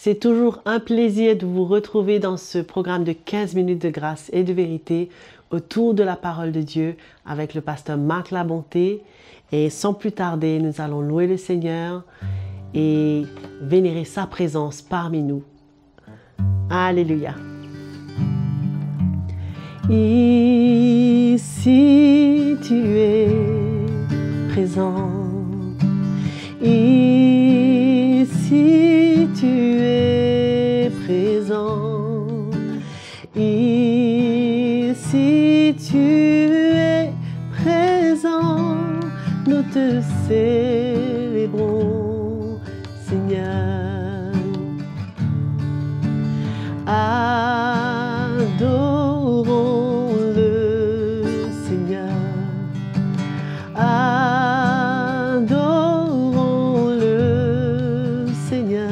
C'est toujours un plaisir de vous retrouver dans ce programme de 15 minutes de grâce et de vérité autour de la parole de Dieu avec le pasteur Marc Labonté. Et sans plus tarder, nous allons louer le Seigneur et vénérer sa présence parmi nous. Alléluia. Ici tu es présent. Ici tu es présent. Ici tu es présent. Nous te célébrons, Seigneur. Adorons le Seigneur. Adorons le Seigneur.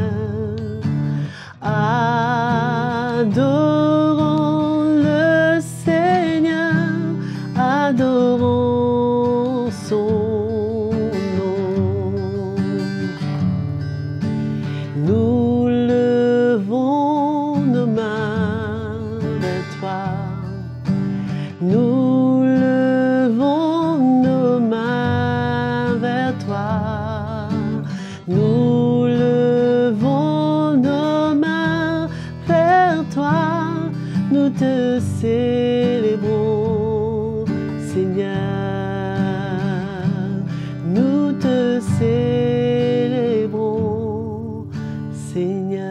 Adorons le Seigneur. Adorons son nom. Nous levons nos mains vers toi. Nous levons nos mains vers toi. Nous levons nos mains vers toi. Nous te célébrons, Seigneur. Nous te célébrons, Seigneur.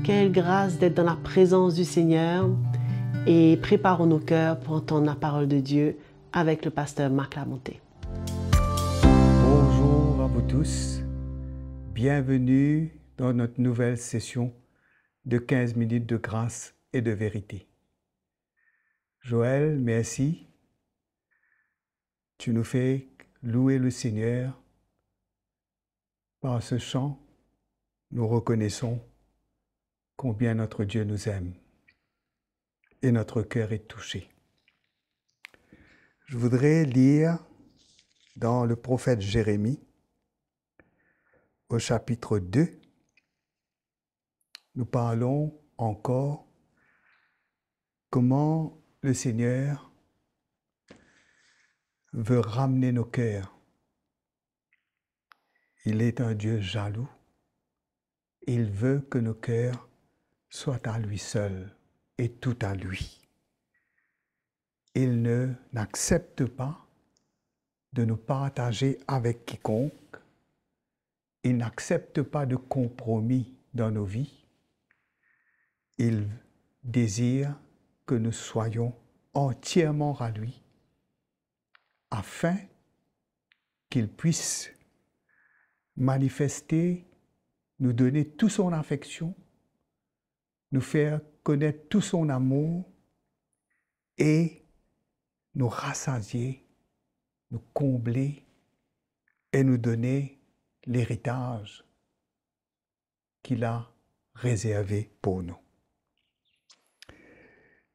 Quelle grâce d'être dans la présence du Seigneur et préparons nos cœurs pour entendre la parole de Dieu avec le pasteur Marc Labonté. Bonjour à vous tous. Bienvenue dans notre nouvelle session de 15 minutes de grâce et de vérité. Joël, merci. Tu nous fais louer le Seigneur. Par ce chant, nous reconnaissons combien notre Dieu nous aime et notre cœur est touché. Je voudrais lire dans le prophète Jérémie, au chapitre 2, nous parlons encore comment le Seigneur veut ramener nos cœurs. Il est un Dieu jaloux. Il veut que nos cœurs soient à lui seul et tout à lui. Il n'accepte pas de nous partager avec quiconque. Il n'accepte pas de compromis dans nos vies. Il désire que nous soyons entièrement à lui, afin qu'il puisse manifester, nous donner toute son affection, nous faire connaître tout son amour et nous rassasier, nous combler et nous donner l'héritage qu'il a réservé pour nous.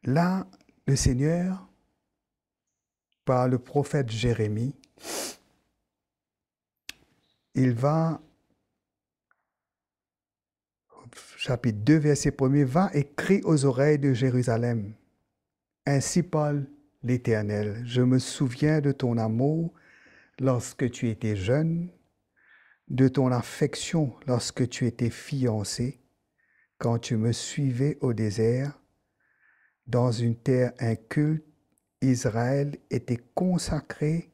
Là, le Seigneur, par le prophète Jérémie, il va, chapitre 2, verset 1er, « Va et crie aux oreilles de Jérusalem. Ainsi parle l'Éternel. Je me souviens de ton amour lorsque tu étais jeune, de ton affection lorsque tu étais fiancé, quand tu me suivais au désert, dans une terre inculte. Israël était consacré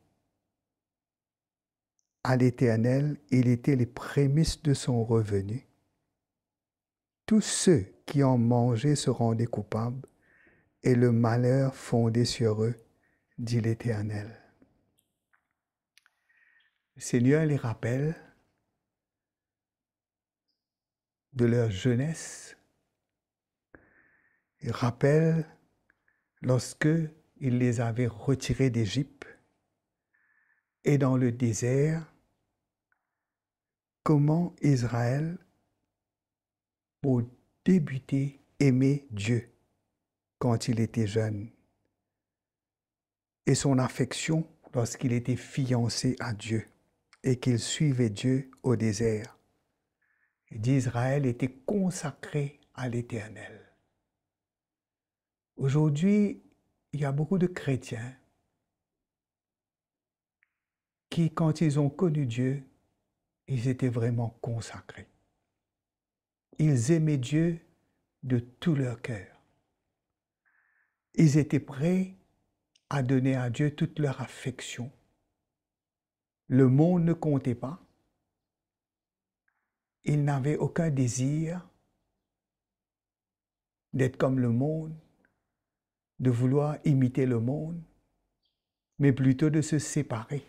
à l'Éternel, il était les prémices de son revenu. Tous ceux qui en mangeaient se rendaient coupables, et le malheur fondé sur eux, dit l'Éternel. Le Seigneur les rappelle de leur jeunesse. Il rappelle lorsque il les avait retirés d'Égypte et dans le désert, comment Israël, pour débuter, aimait Dieu quand il était jeune et son affection lorsqu'il était fiancé à Dieu et qu'il suivait Dieu au désert. D'Israël était consacré à l'Éternel. Aujourd'hui, il y a beaucoup de chrétiens qui, quand ils ont connu Dieu, ils étaient vraiment consacrés. Ils aimaient Dieu de tout leur cœur. Ils étaient prêts à donner à Dieu toute leur affection. Le monde ne comptait pas. Ils n'avaient aucun désir d'être comme le monde, de vouloir imiter le monde, mais plutôt de se séparer.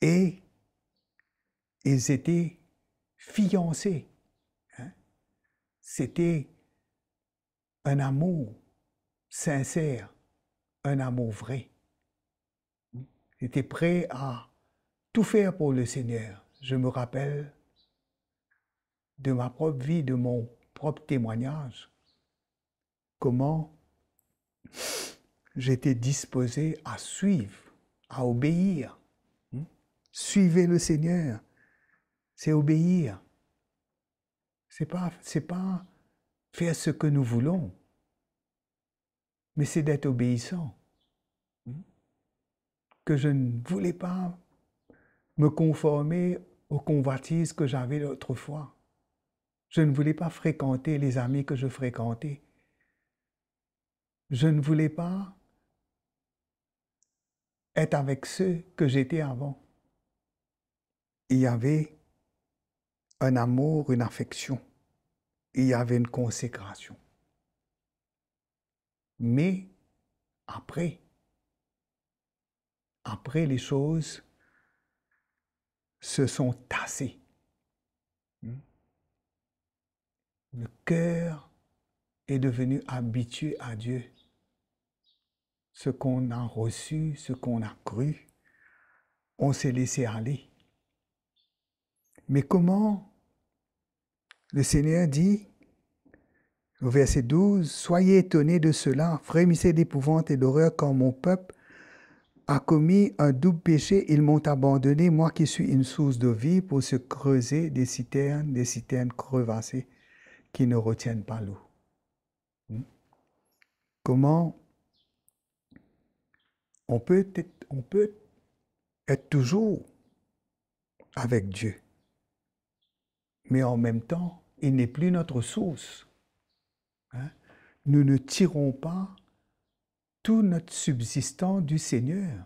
Et ils étaient fiancés. C'était un amour sincère, un amour vrai. Ils étaient prêts à tout faire pour le Seigneur. Je me rappelle de ma propre vie, de mon propre témoignage, comment j'étais disposé à suivre, à obéir. Suivez le Seigneur, c'est obéir. C'est pas faire ce que nous voulons, mais c'est d'être obéissant. Que je ne voulais pas me conformer aux convoitises que j'avais autrefois. Je ne voulais pas fréquenter les amis que je fréquentais. Je ne voulais pas être avec ceux que j'étais avant. Il y avait un amour, une affection. Il y avait une consécration. Mais après les choses se sont tassées. Le cœur est devenu habitué à Dieu. Ce qu'on a reçu, ce qu'on a cru, on s'est laissé aller. Mais comment le Seigneur dit, au verset 12, « Soyez étonnés de cela, frémissez d'épouvante et d'horreur quand mon peuple a commis un double péché, ils m'ont abandonné, moi qui suis une source de vie, pour se creuser des citernes crevassées qui ne retiennent pas l'eau. » Comment on peut être toujours avec Dieu, mais en même temps, il n'est plus notre source. Nous ne tirons pas tout notre subsistant du Seigneur.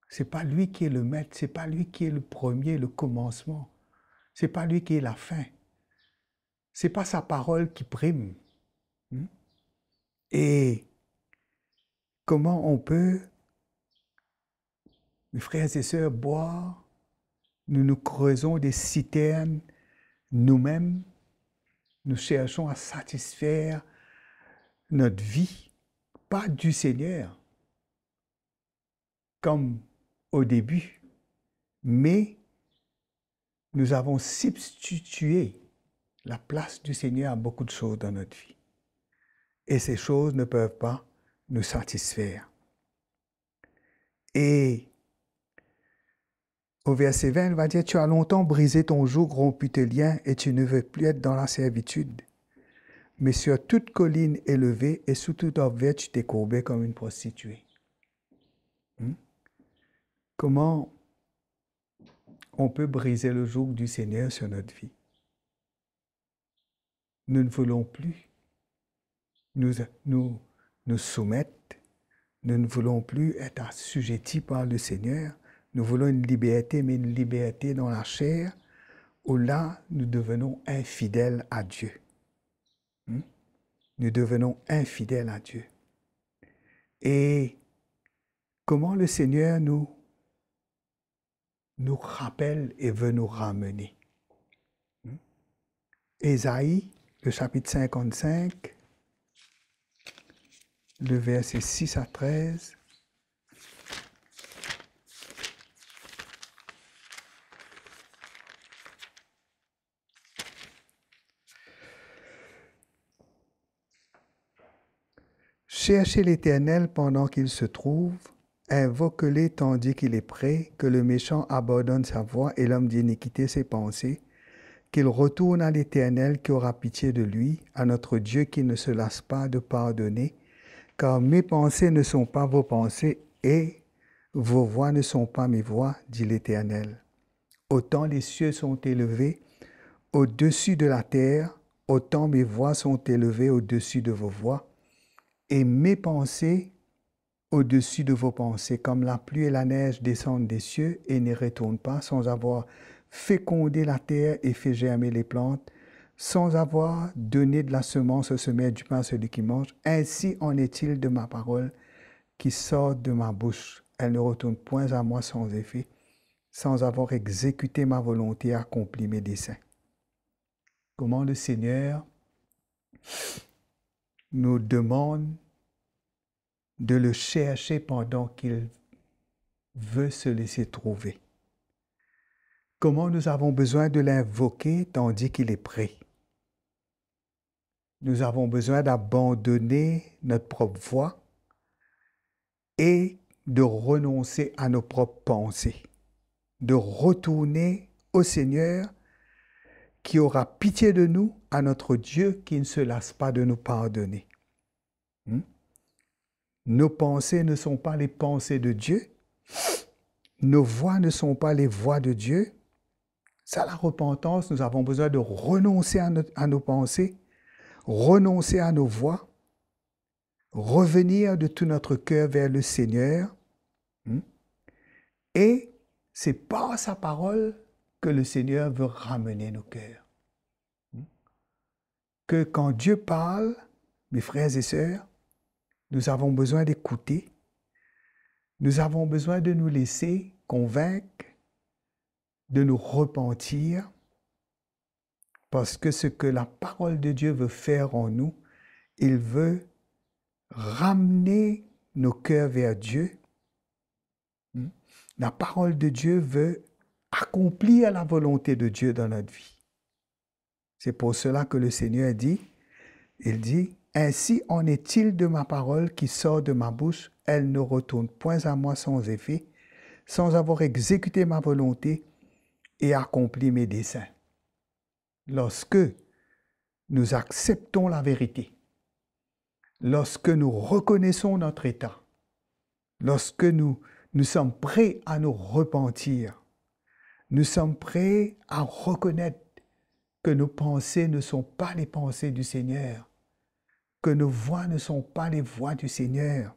Ce n'est pas lui qui est le maître, ce n'est pas lui qui est le premier, le commencement. Ce n'est pas lui qui est la fin. Ce n'est pas sa parole qui prime. Et comment on peut, mes frères et sœurs, boire, nous nous creusons des citernes nous-mêmes, nous cherchons à satisfaire notre vie, pas du Seigneur, comme au début, mais nous avons substitué la place du Seigneur à beaucoup de choses dans notre vie. Et ces choses ne peuvent pas nous satisfaire. Et au verset 20, il va dire, « Tu as longtemps brisé ton joug, rompu tes liens, et tu ne veux plus être dans la servitude. Mais sur toute colline élevée et sous toute orvère, tu t'es courbé comme une prostituée. » Comment on peut briser le joug du Seigneur sur notre vie? Nous ne voulons plus nous soumettre. Nous ne voulons plus être assujettis par le Seigneur. Nous voulons une liberté, mais une liberté dans la chair, où là, nous devenons infidèles à Dieu. Nous devenons infidèles à Dieu. Et comment le Seigneur nous rappelle et veut nous ramener. Ésaïe, le chapitre 55, le verset 6 à 13. Cherchez l'Éternel pendant qu'il se trouve, invoque-les tandis qu'il est prêt, que le méchant abandonne sa voie et l'homme d'iniquité ses pensées, qu'il retourne à l'Éternel qui aura pitié de lui, à notre Dieu qui ne se lasse pas de pardonner, car mes pensées ne sont pas vos pensées et vos voix ne sont pas mes voix, dit l'Éternel. Autant les cieux sont élevés au-dessus de la terre, autant mes voix sont élevées au-dessus de vos voix, et mes pensées au-dessus de vos pensées, comme la pluie et la neige descendent des cieux et n'y retournent pas, sans avoir fécondé la terre et fait germer les plantes, sans avoir donné de la semence au semeur du pain à celui qui mange. Ainsi en est-il de ma parole qui sort de ma bouche. Elle ne retourne point à moi sans effet, sans avoir exécuté ma volonté et accompli mes desseins. Comment le Seigneur nous demande de le chercher pendant qu'il veut se laisser trouver. Comment nous avons besoin de l'invoquer tandis qu'il est prêt. Nous avons besoin d'abandonner notre propre voie et de renoncer à nos propres pensées, de retourner au Seigneur qui aura pitié de nous, à notre Dieu qui ne se lasse pas de nous pardonner. Nos pensées ne sont pas les pensées de Dieu. Nos voix ne sont pas les voix de Dieu. C'est la repentance. Nous avons besoin de renoncer à nos pensées, renoncer à nos voix, revenir de tout notre cœur vers le Seigneur. Et c'est par sa parole que le Seigneur veut ramener nos cœurs. Que quand Dieu parle, mes frères et sœurs, nous avons besoin d'écouter. Nous avons besoin de nous laisser convaincre, de nous repentir, parce que ce que la parole de Dieu veut faire en nous, il veut ramener nos cœurs vers Dieu. La parole de Dieu veut accomplir la volonté de Dieu dans notre vie. C'est pour cela que le Seigneur dit, il dit, « Ainsi en est-il de ma parole qui sort de ma bouche, elle ne retourne point à moi sans effet, sans avoir exécuté ma volonté et accompli mes desseins. » Lorsque nous acceptons la vérité, lorsque nous reconnaissons notre état, lorsque nous sommes prêts à nous repentir, nous sommes prêts à reconnaître que nos pensées ne sont pas les pensées du Seigneur, que nos voix ne sont pas les voix du Seigneur.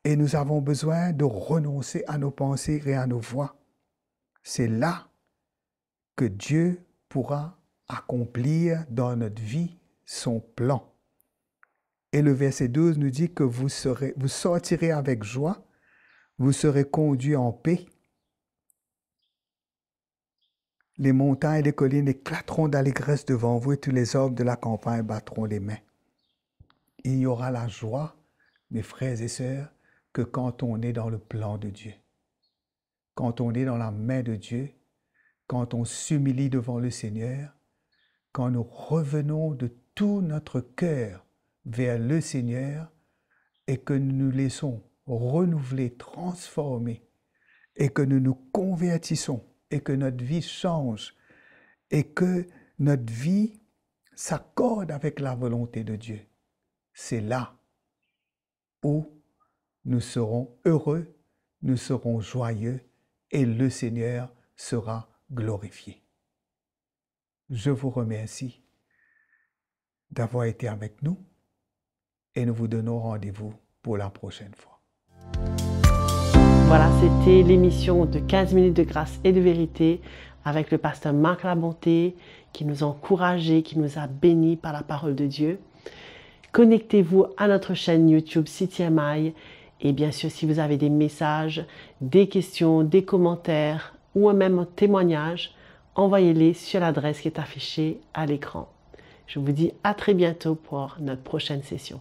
Et nous avons besoin de renoncer à nos pensées et à nos voix. C'est là que Dieu pourra accomplir dans notre vie son plan. Et le verset 12 nous dit que vous sortirez avec joie, vous serez conduits en paix. Les montagnes et les collines éclateront d'allégresse devant vous et tous les arbres de la campagne battront les mains. Il y aura la joie, mes frères et sœurs, que quand on est dans le plan de Dieu, quand on est dans la main de Dieu, quand on s'humilie devant le Seigneur, quand nous revenons de tout notre cœur vers le Seigneur et que nous nous laissons renouveler, transformer et que nous nous convertissons et que notre vie change et que notre vie s'accorde avec la volonté de Dieu. C'est là où nous serons heureux, nous serons joyeux et le Seigneur sera glorifié. Je vous remercie d'avoir été avec nous et nous vous donnons rendez-vous pour la prochaine fois. Voilà, c'était l'émission de 15 minutes de grâce et de vérité avec le pasteur Marc Labonté qui nous a encouragés, qui nous a bénis par la parole de Dieu. Connectez-vous à notre chaîne YouTube CTMI et bien sûr, si vous avez des messages, des questions, des commentaires ou même un témoignage, envoyez-les sur l'adresse qui est affichée à l'écran. Je vous dis à très bientôt pour notre prochaine session.